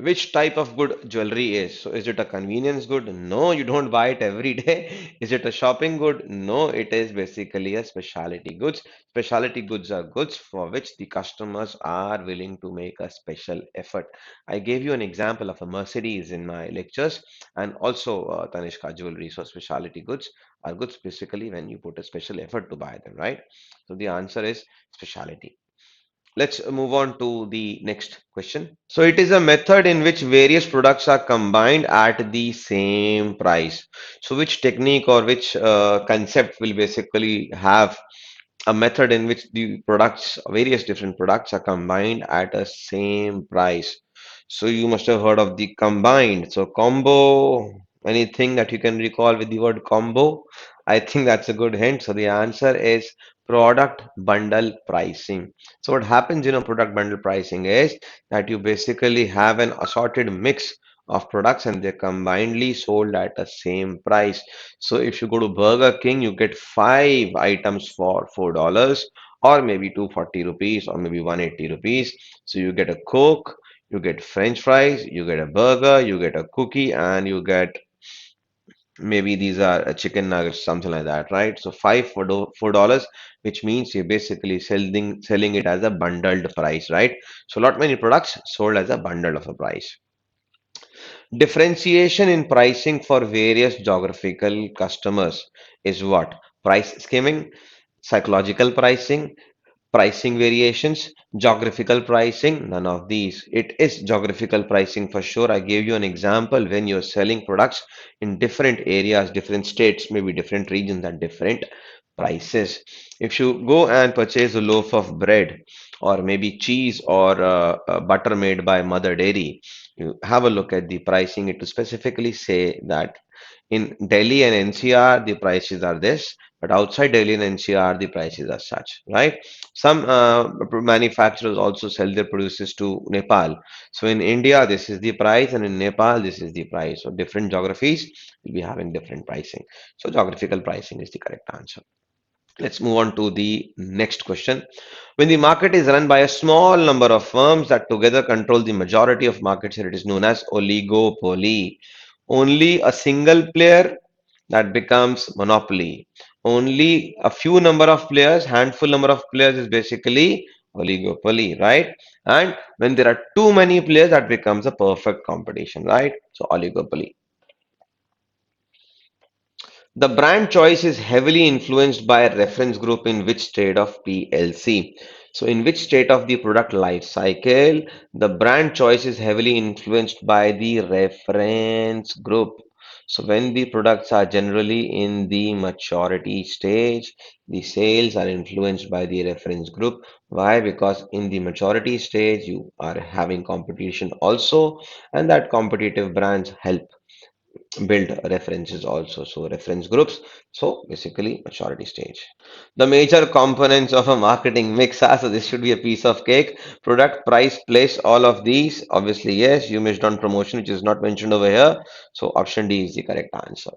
which type of good jewelry is. So is it a convenience good? No, you don't buy it every day. Is it a shopping good? No, it is basically a specialty goods. Specialty goods are goods for which the customers are willing to make a special effort. I gave you an example of a Mercedes in my lectures and also Tanishka jewelry. So specialty goods are goods basically when you put a special effort to buy them, right? So the answer is specialty. Let's move on to the next question. So it is a method in which various products are combined at the same price. So which technique or which concept will basically have a method in which the products, various different products are combined at a same price. So you must have heard of the combined. So combo, anything that you can recall with the word combo? I think that's a good hint. So the answer is product bundle pricing. So what happens in a product bundle pricing is that you basically have an assorted mix of products and they're combinedly sold at the same price. So if you go to Burger King, you get five items for $4 or maybe 240 rupees or maybe 180 rupees. So you get a Coke, you get French fries, you get a burger, you get a cookie, and you get maybe these are chicken nuggets, something like that, right? So five for $4, which means you're basically selling it as a bundled price, right? So lot many products sold as a bundle of a price. Differentiation in pricing for various geographical customers is what? Price skimming, psychological pricing, pricing variations, geographical pricing, none of these. It is geographical pricing for sure. I gave you an example when you're selling products in different areas, different states, maybe different regions at different prices. If you go and purchase a loaf of bread or maybe cheese or butter made by Mother Dairy, you have a look at the pricing. It to specifically say that in Delhi and NCR, the prices are this, but outside Delhi and NCR, the prices are such, right? Some manufacturers also sell their produces to Nepal. So in India, this is the price, and in Nepal, this is the price. So different geographies will be having different pricing. So geographical pricing is the correct answer. Let's move on to the next question. When the market is run by a small number of firms that together control the majority of market share, it is known as oligopoly. Only a single player that becomes monopoly. Only a few number of players, handful number of players is basically oligopoly, right? And when there are too many players, that becomes a perfect competition, right? So oligopoly. The brand choice is heavily influenced by a reference group in which state of PLC. So, in which state of the product life cycle, the brand choice is heavily influenced by the reference group. So, when the products are generally in the maturity stage, the sales are influenced by the reference group. Why? Because in the maturity stage, you are having competition also, and that competitive brands help build references also. So reference groups. So basically maturity stage. The major components of a marketing mix are, so this should be a piece of cake. Product, price, place, all of these. Obviously, yes, you missed on promotion, which is not mentioned over here. So option D is the correct answer.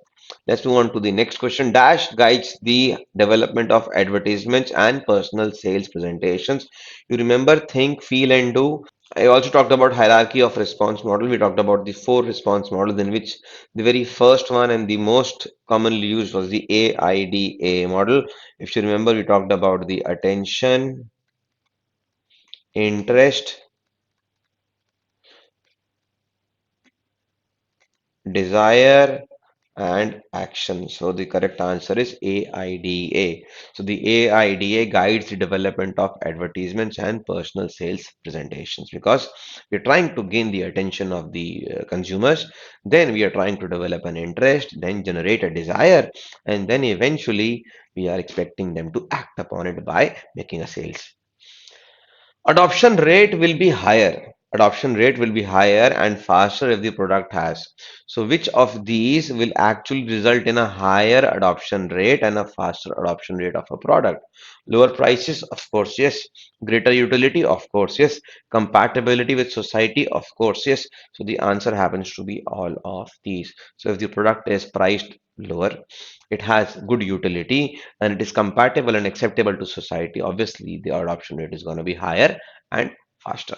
Let's move on to the next question. Dash guides the development of advertisements and personal sales presentations. You remember think, feel, and do. I also talked about hierarchy of response model. We talked about the four response models in which the very first one and the most commonly used was the AIDA model. If you remember, we talked about the attention, interest, desire, and action. So the correct answer is AIDA. So the AIDA guides the development of advertisements and personal sales presentations because we're trying to gain the attention of the consumers. Then we are trying to develop an interest, then generate a desire, and then eventually we are expecting them to act upon it by making a sales. Adoption rate will be higher. Adoption rate will be higher and faster if the product has. So, which of these will actually result in a higher adoption rate and a faster adoption rate of a product? Lower prices, of course, yes. Greater utility, of course, yes. Compatibility with society, of course, yes. So, the answer happens to be all of these. So, if the product is priced lower, it has good utility, and it is compatible and acceptable to society, obviously the adoption rate is going to be higher and faster.